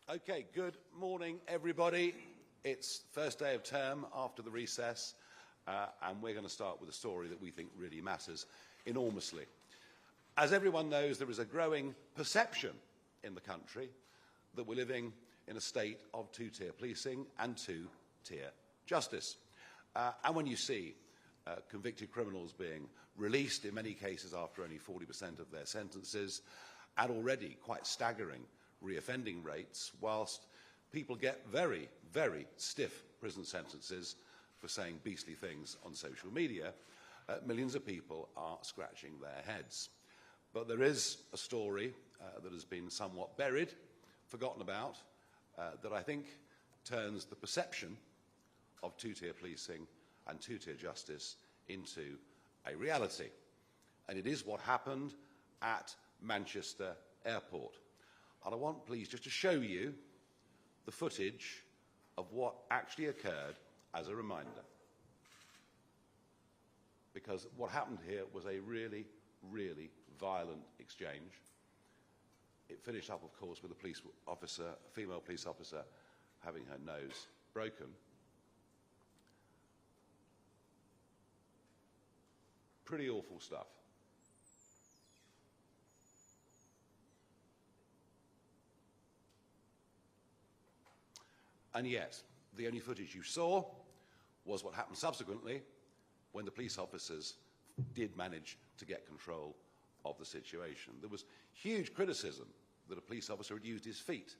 Okay, good morning, everybody. It's first day of term after the recess, and we're going to start with a story that we think really matters enormously. As everyone knows, there is a growing perception in the country that we're living in a state of two-tier policing and two-tier justice. And when you see convicted criminals being released, in many cases after only 40% of their sentences, and already quite staggering reoffending rates, whilst people get very, very stiff prison sentences for saying beastly things on social media, millions of people are scratching their heads. But there is a story that has been somewhat buried, forgotten about, that I think turns the perception of two-tier policing and two-tier justice into a reality. And it is what happened at Manchester Airport. And I want, please, just to show you the footage of what actually occurred as a reminder. Because what happened here was a really, really violent exchange. It finished up, of course, with a female police officer having her nose broken. Pretty awful stuff. And yet, the only footage you saw was what happened subsequently when the police officers did manage to get control of the situation. There was huge criticism that a police officer had used his feet.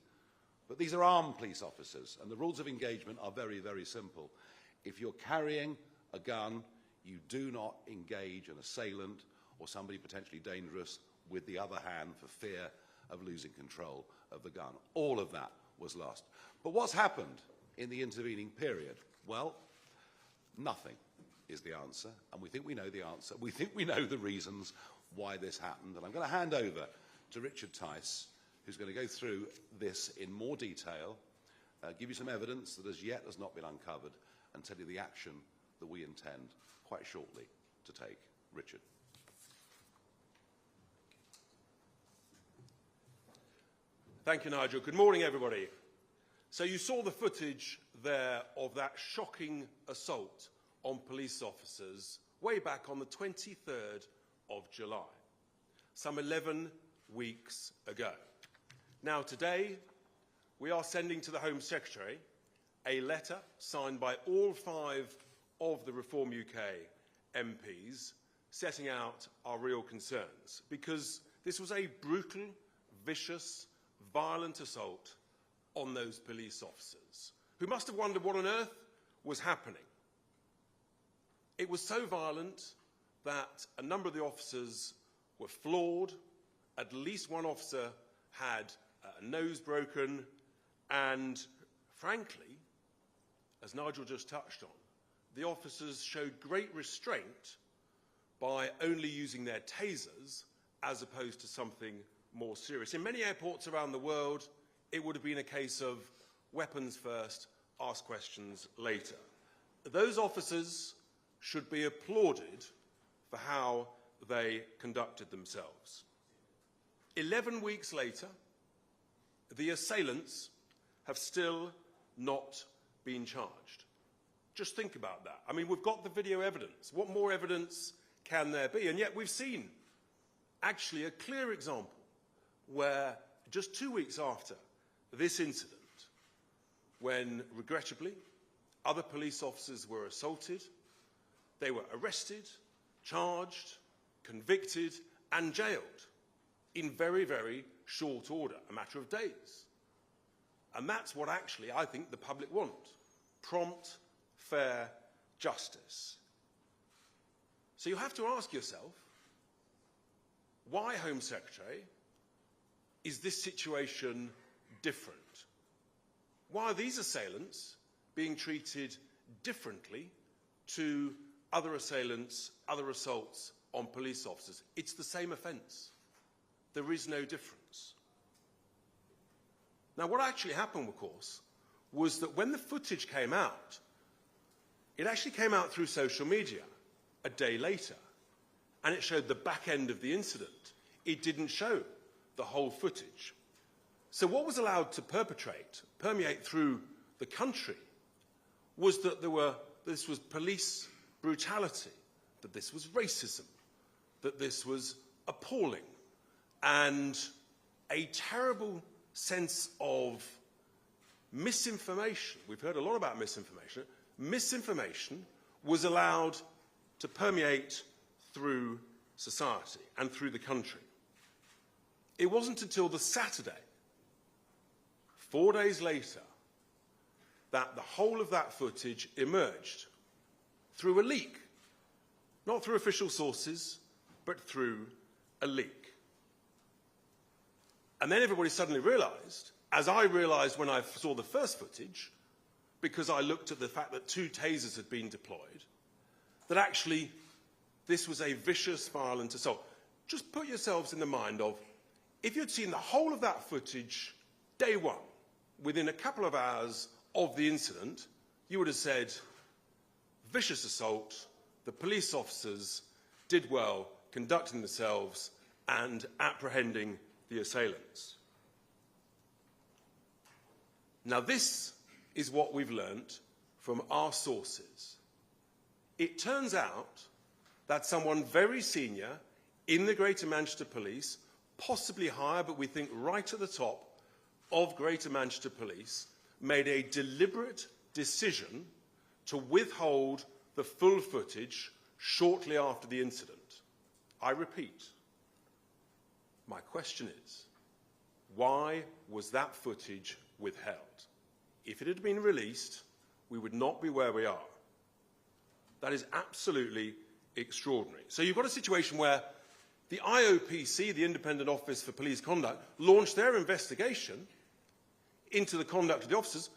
But these are armed police officers, and the rules of engagement are very, very simple. If you're carrying a gun, you do not engage an assailant or somebody potentially dangerous with the other hand for fear of losing control of the gun. All of that was lost. But what's happened in the intervening period? Well, nothing is the answer, and we think we know the answer. We think we know the reasons why this happened, and I'm going to hand over to Richard Tice, who's going to go through this in more detail, give you some evidence that as yet has not been uncovered, and tell you the action that we intend quite shortly to take. Richard. Thank you, Nigel. Good morning, everybody. So you saw the footage there of that shocking assault on police officers way back on the 23rd of July, some 11 weeks ago. Now, today, we are sending to the Home Secretary a letter signed by all 5 of the Reform UK MPs setting out our real concerns, because this was a brutal, vicious, violent assault on those police officers, who must have wondered what on earth was happening. It was so violent that a number of the officers were floored, at least one officer had a nose broken, and frankly, as Nigel just touched on, the officers showed great restraint by only using their tasers as opposed to something more serious. In many airports around the world, it would have been a case of weapons first, ask questions later. Those officers should be applauded for how they conducted themselves. 11 weeks later, the assailants have still not been charged. Just think about that. I mean, we've got the video evidence. What more evidence can there be? And yet we've seen actually a clear example where just 2 weeks after this incident, when regrettably other police officers were assaulted, they were arrested, charged, convicted and jailed in very, very short order, a matter of days. And that's what actually I think the public want: prompt, fair justice. So you have to ask yourself, why, Home Secretary, is this situation different? Why are these assailants being treated differently to other assailants, other assaults on police officers? It's the same offence. There is no difference. Now, what actually happened, of course, was that when the footage came out, it actually came out through social media a day later, and it showed the back end of the incident. It didn't show the whole footage. So what was allowed to permeate through the country was that this was police brutality, that this was racism, that this was appalling, and a terrible sense of misinformation. We've heard a lot about misinformation. Misinformation was allowed to permeate through society and through the country. It wasn't until the Saturday, 4 days later, that the whole of that footage emerged through a leak. Not through official sources, but through a leak. And then everybody suddenly realised, as I realised when I saw the first footage, because I looked at the fact that 2 tasers had been deployed, that actually this was a vicious, violent assault. Just put yourselves in the mind of, if you'd seen the whole of that footage day one, within a couple of hours of the incident, you would have said, vicious assault, the police officers did well conducting themselves and apprehending the assailants. Now this is what we've learnt from our sources. It turns out that someone very senior in the Greater Manchester Police, possibly higher, but we think right at the top of Greater Manchester Police, made a deliberate decision to withhold the full footage shortly after the incident. I repeat, my question is, why was that footage withheld? If it had been released, we would not be where we are. That is absolutely extraordinary. So you've got a situation where the IOPC, the Independent Office for Police Conduct, launched their investigation into the conduct of the officers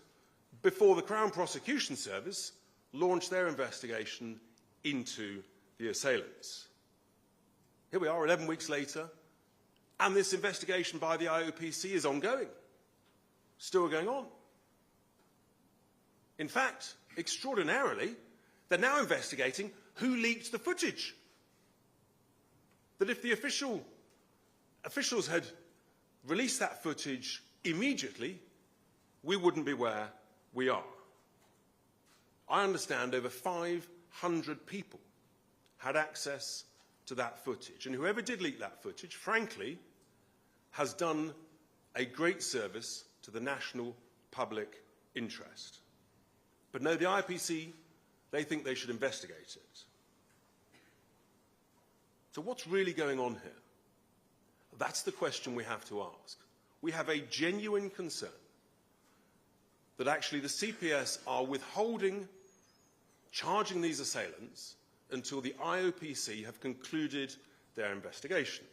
before the Crown Prosecution Service launched their investigation into the assailants. Here we are 11 weeks later, and this investigation by the IOPC is ongoing, still going on. In fact, extraordinarily, they're now investigating who leaked the footage. That if the officials had released that footage immediately, we wouldn't be where we are. I understand over 500 people had access to that footage, and whoever did leak that footage, frankly, has done a great service to the national public interest. But no, the IPC, they think they should investigate it. So what's really going on here? That's the question we have to ask. We have a genuine concern that actually the CPS are withholding charging these assailants until the IOPC have concluded their investigation.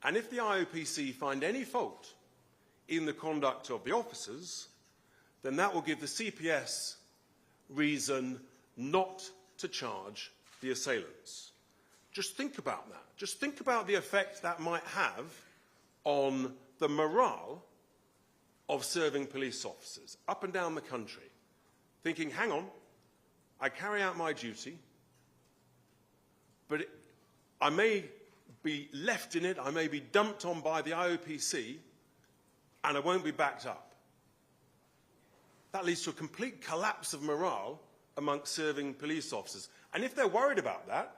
And if the IOPC find any fault in the conduct of the officers, then that will give the CPS reason not to charge the assailants. Just think about that. Just think about the effect that might have on the morale of serving police officers up and down the country, thinking, hang on, I carry out my duty, but I may be left in it, I may be dumped on by the IOPC, and I won't be backed up. That leads to a complete collapse of morale amongst serving police officers. And if they're worried about that,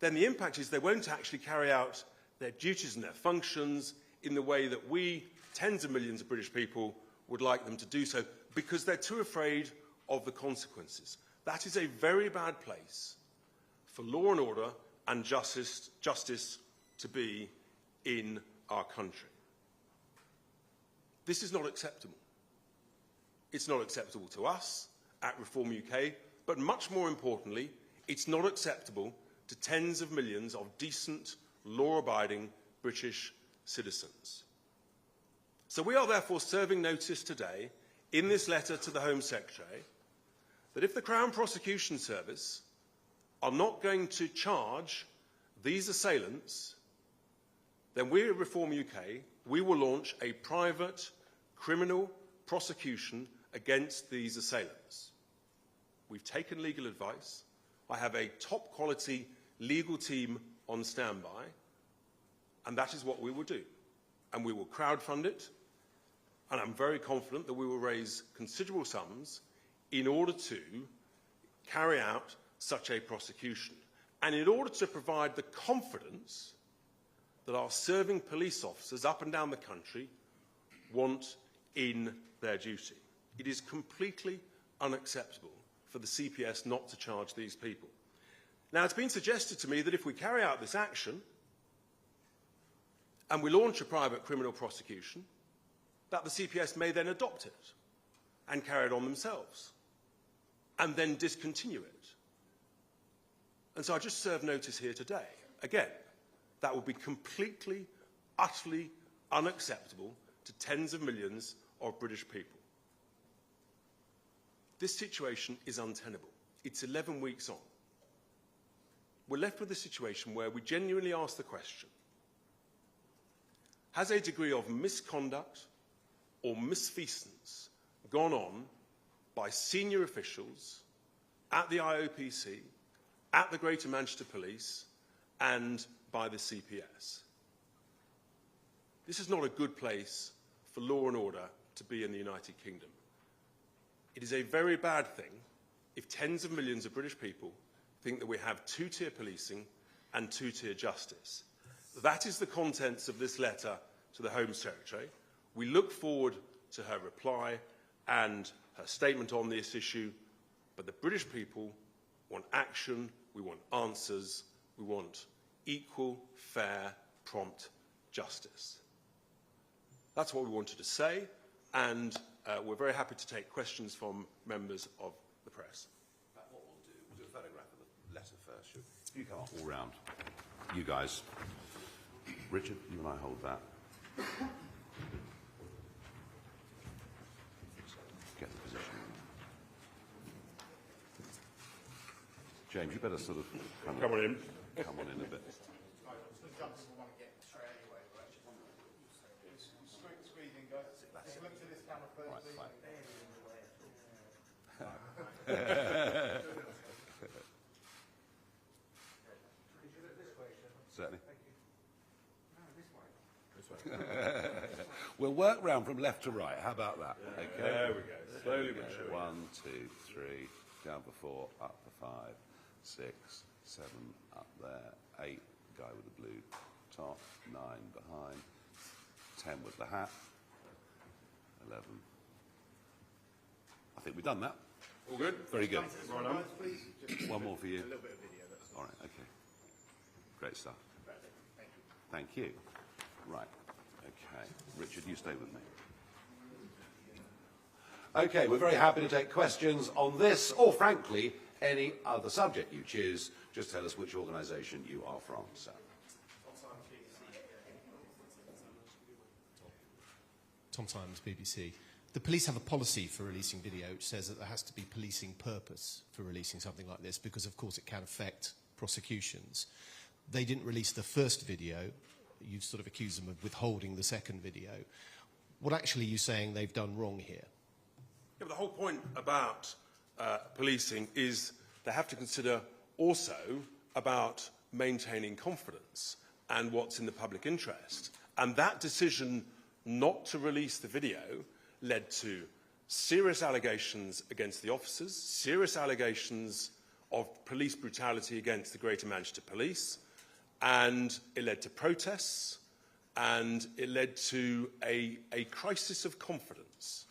then the impact is they won't actually carry out their duties and their functions in the way that we, tens of millions of British people, would like them to do so, because they're too afraid of the consequences. That is a very bad place for law and order and justice to be in our country. This is not acceptable. It's not acceptable to us at Reform UK, but much more importantly, it's not acceptable to tens of millions of decent, law-abiding British citizens. So we are therefore serving notice today in this letter to the Home Secretary that if the Crown Prosecution Service are not going to charge these assailants, then we at Reform UK, we will launch a private criminal prosecution against these assailants. We've taken legal advice. I have a top-quality legal team on standby, and that is what we will do. And we will crowdfund it, And I'm very confident that we will raise considerable sums in order to carry out such a prosecution, and in order to provide the confidence that our serving police officers up and down the country want in their duty. It is completely unacceptable for the CPS not to charge these people. Now, it's been suggested to me that if we carry out this action and we launch a private criminal prosecution, that the CPS may then adopt it and carry it on themselves and then discontinue it. And so I just serve notice here today. Again, that would be completely, utterly unacceptable to tens of millions of British people. This situation is untenable. It's 11 weeks on. We're left with a situation where we genuinely ask the question, has a degree of misconduct or misfeasance gone on by senior officials at the IOPC, at the Greater Manchester Police, and by the CPS? This is not a good place for law and order to be in the United Kingdom. It is a very bad thing if tens of millions of British people think that we have two-tier policing and two-tier justice. That is the contents of this letter to the Home Secretary. We look forward to her reply and her statement on this issue, but the British people want action, we want answers, we want equal, fair, prompt justice. That's what we wanted to say, and we're very happy to take questions from members of the press. What we'll do a photograph of the letter first. You come up all round. You guys. Richard, you and I hold that. Get the position. James, you better sort of come on in a bit. Certainly. We'll work round from left to right. How about that? Okay. There we go. Slowly but surely. 1, 2, 3, down for 4, up for 5, 6, 7, up there, 8, guy with the blue top, 9 behind, 10 with the hat, 11. I think we've done that. All good? Very good. Right on. One more for you. A little bit of video. All right, okay. Great stuff. Thank you. Right, okay. Richard, you stay with me. Okay, we're very happy to take questions on this, or frankly, any other subject you choose. Just tell us which organisation you are from, sir. Tom Simons, BBC. The police have a policy for releasing video which says that there has to be policing purpose for releasing something like this because, of course, it can affect prosecutions. They didn't release the first video. You've sort of accused them of withholding the second video. What actually are you saying they've done wrong here? Yeah, but the whole point about policing is they have to consider also about maintaining confidence and what's in the public interest. And that decision not to release the video led to serious allegations against the officers, serious allegations of police brutality against the Greater Manchester Police, and it led to protests, and it led to a crisis of confidence.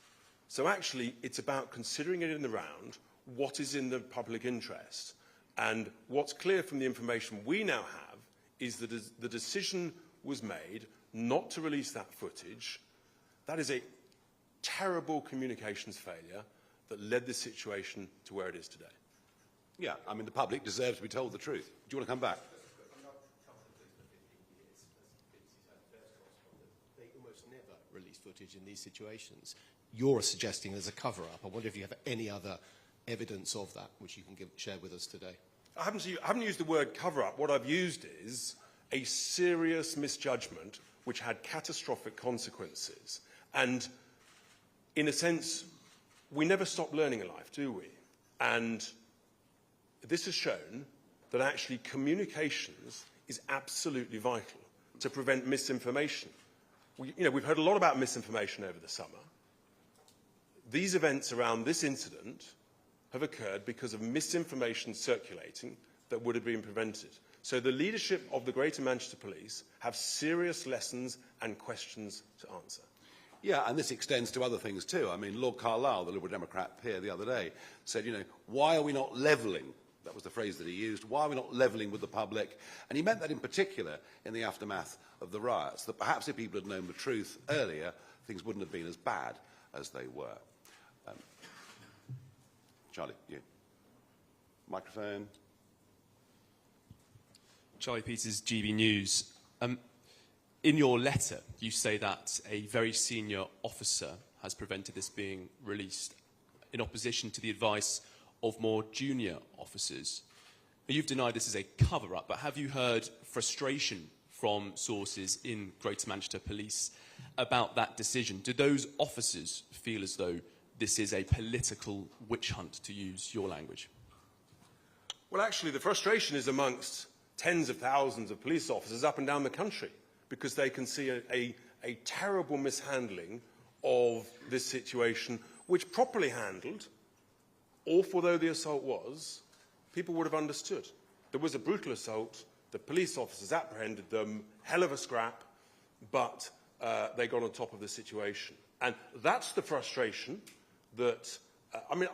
So actually, it's about considering it in the round, what is in the public interest. And what's clear from the information we now have is that the decision was made not to release that footage. That is a terrible communications failure that led the situation to where it is today. Yeah, I mean, the public deserves to be told the truth. Do you want to come back? They almost never release footage in these situations. You're suggesting there's a cover-up. I wonder if you have any other evidence of that which you can share with us today. I haven't used the word cover-up. What I've used is a serious misjudgment which had catastrophic consequences. And in a sense, we never stop learning in life, do we? And this has shown that actually communications is absolutely vital to prevent misinformation. we've heard a lot about misinformation over the summer. These events around this incident have occurred because of misinformation circulating that would have been prevented. So the leadership of the Greater Manchester Police have serious lessons and questions to answer. Yeah, and this extends to other things too. I mean, Lord Carlisle, the Liberal Democrat peer the other day, said, why are we not levelling? That was the phrase that he used. Why are we not levelling with the public? And he meant that in particular in the aftermath of the riots, that perhaps if people had known the truth earlier, things wouldn't have been as bad as they were. Charlie, you. Microphone. Charlie Peters, GB News. In your letter, you say that a very senior officer has prevented this being released in opposition to the advice of more junior officers. You've denied this is a cover-up, but have you heard frustration from sources in Greater Manchester Police about that decision? Do those officers feel as though this is a political witch hunt, to use your language? Well, actually, the frustration is amongst tens of thousands of police officers up and down the country, because they can see a terrible mishandling of this situation, which properly handled, awful though the assault was, people would have understood. There was a brutal assault, the police officers apprehended them, hell of a scrap, but they got on top of the situation. And that's the frustration that,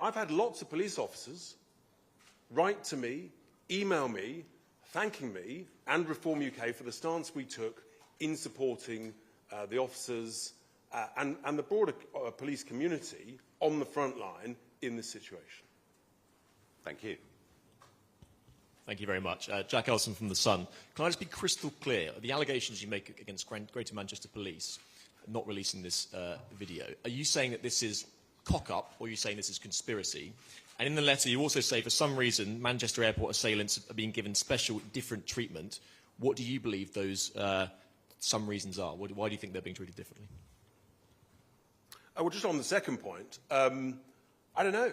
I've had lots of police officers write to me, email me, thanking me and Reform UK for the stance we took in supporting the officers and the broader police community on the front line in this situation. Thank you. Thank you very much. Jack Elson from The Sun. Can I just be crystal clear? The allegations you make against Greater Manchester Police not releasing this video, are you saying that this is cock-up, or are you saying this is conspiracy? And in the letter, you also say, for some reason, Manchester Airport assailants are being given special, different treatment. What do you believe those some reasons are? Why do you think they're being treated differently? Well, just on the second point, I don't know.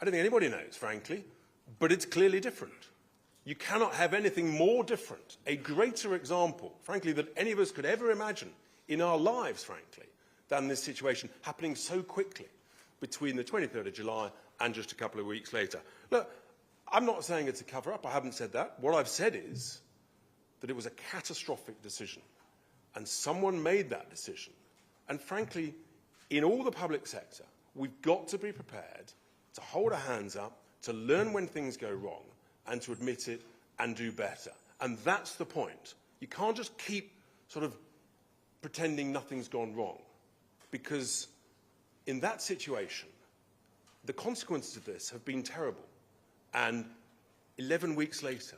I don't think anybody knows, frankly, but it's clearly different. You cannot have anything more different, a greater example, frankly, that any of us could ever imagine in our lives, frankly, than this situation happening so quickly between the 23rd of July and just a couple of weeks later. Look, I'm not saying it's a cover-up. I haven't said that. What I've said is that it was a catastrophic decision, and someone made that decision. And frankly, in all the public sector, we've got to be prepared to hold our hands up, to learn when things go wrong, and to admit it and do better. And that's the point. You can't just keep sort of pretending nothing's gone wrong, because in that situation, the consequences of this have been terrible. And 11 weeks later,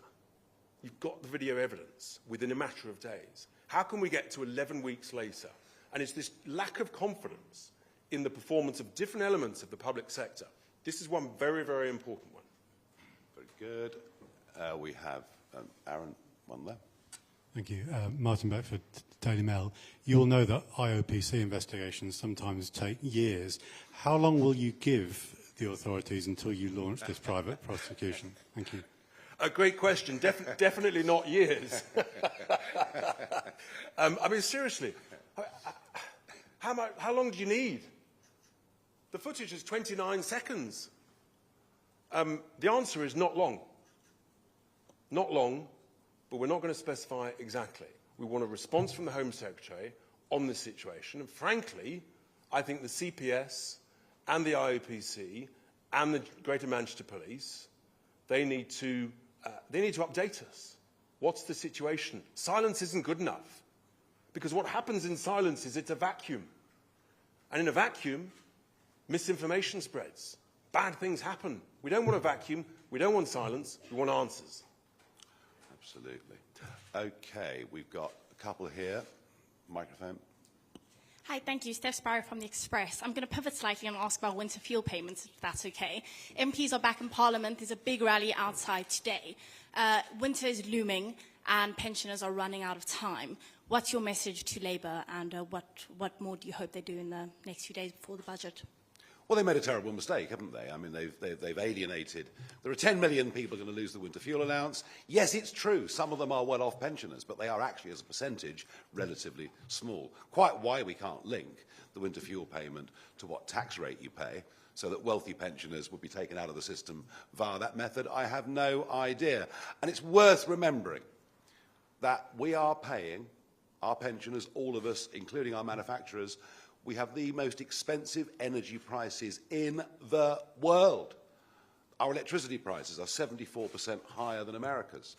you've got the video evidence within a matter of days. How can we get to 11 weeks later? And it's this lack of confidence in the performance of different elements of the public sector. This is one very, very important one. Very good. We have Aaron, one there. Thank you. Martin Beckford, Daily Mail. You'll know that IOPC investigations sometimes take years. How long will you give the authorities until you launch this private prosecution? Thank you. A great question. Definitely not years. Seriously, how long do you need? The footage is 29 seconds. The answer is not long. Not long, but we're not going to specify exactly. We want a response from the Home Secretary on this situation. And frankly, I think the CPS and the IOPC and the Greater Manchester Police, they need to update us. What's the situation? Silence isn't good enough, because what happens in silence is it's a vacuum. And in a vacuum, misinformation spreads. Bad things happen. We don't want a vacuum. We don't want silence. We want answers. Absolutely. Okay, we've got a couple here. Microphone. Hi, thank you. Steph Sparrow from The Express. I'm going to pivot slightly and ask about winter fuel payments, if that's okay. MPs are back in Parliament. There's a big rally outside today. Winter is looming and pensioners are running out of time. What's your message to Labour, and what more do you hope they do in the next few days before the budget? Well, they made a terrible mistake, haven't they? I mean, they've alienated. There are 10 million people going to lose the winter fuel allowance. Yes, it's true, some of them are well-off pensioners, but they are actually, as a percentage, relatively small. Quite why we can't link the winter fuel payment to what tax rate you pay, so that wealthy pensioners would be taken out of the system via that method, I have no idea. And it's worth remembering that we are paying, our pensioners, all of us, including our manufacturers, we have the most expensive energy prices in the world. Our electricity prices are 74% higher than America's,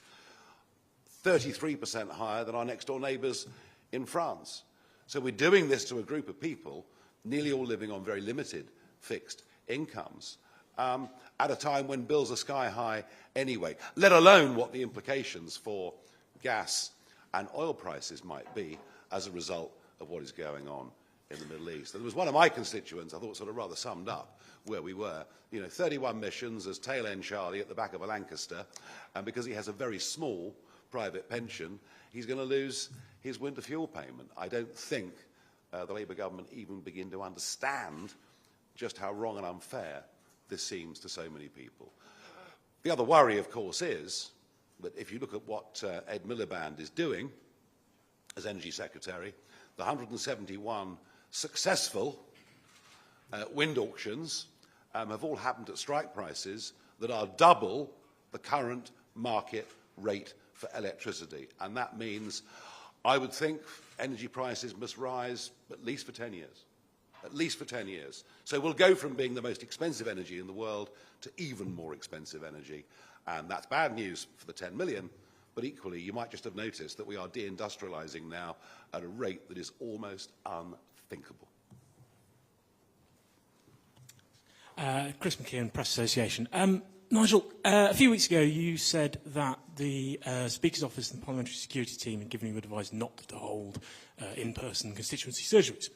33% higher than our next-door neighbours in France. So we're doing this to a group of people, nearly all living on very limited fixed incomes, at a time when bills are sky high anyway, let alone what the implications for gas and oil prices might be as a result of what is going on in the Middle East. There was one of my constituents, I thought sort of rather summed up where we were. You know, 31 missions as tail end Charlie at the back of a Lancaster, and because he has a very small private pension, he's going to lose his winter fuel payment. I don't think the Labour government even begin to understand just how wrong and unfair this seems to so many people. The other worry, of course, is that if you look at what Ed Miliband is doing as Energy Secretary, the 171 successful wind auctions have all happened at strike prices that are double the current market rate for electricity. And that means, I would think, energy prices must rise at least for 10 years. At least for 10 years. So we'll go from being the most expensive energy in the world to even more expensive energy. And that's bad news for the 10 million. But equally, you might just have noticed that we are deindustrialising now at a rate that is almost unthinkable. Chris McKeon, Press Association. Nigel, a few weeks ago you said that the Speaker's Office and the Parliamentary Security Team had given you advice not to hold in-person constituency surgeries.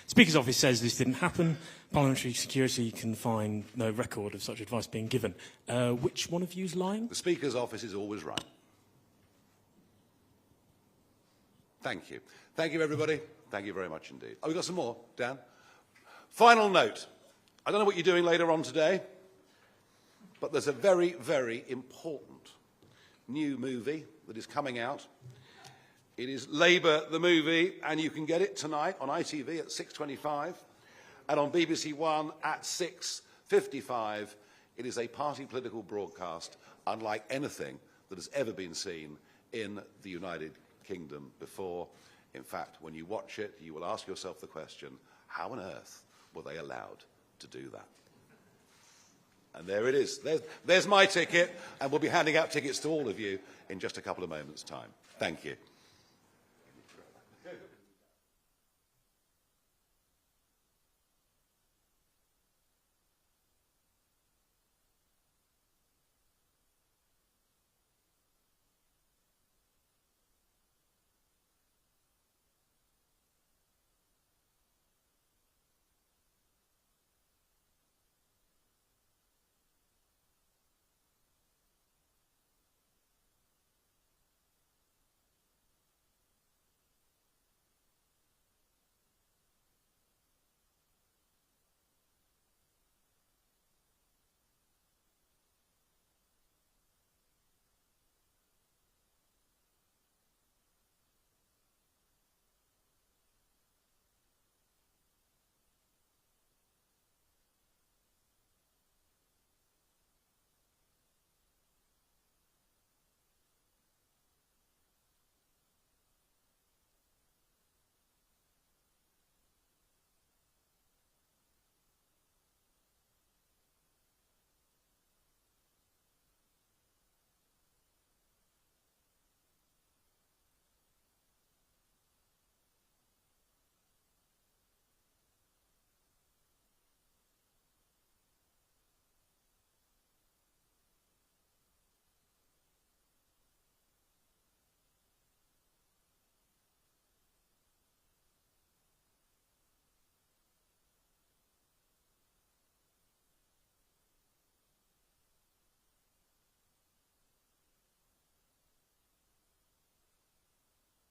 Speaker's Office says this didn't happen. Parliamentary Security can find no record of such advice being given. Which one of you is lying? The Speaker's Office is always right. Thank you. Thank you, everybody. Thank you very much indeed. Oh, we've got some more, Dan. Final note. I don't know what you're doing later on today, but there's a very, very important new movie that is coming out. It is Labour the Movie, and you can get it tonight on ITV at 6:25 and on BBC One at 6:55. It is a party political broadcast unlike anything that has ever been seen in the United Kingdom before. In fact, when you watch it, you will ask yourself the question, how on earth were they allowed to do that? And there it is. There's my ticket, and we'll be handing out tickets to all of you in just a couple of moments' time. Thank you.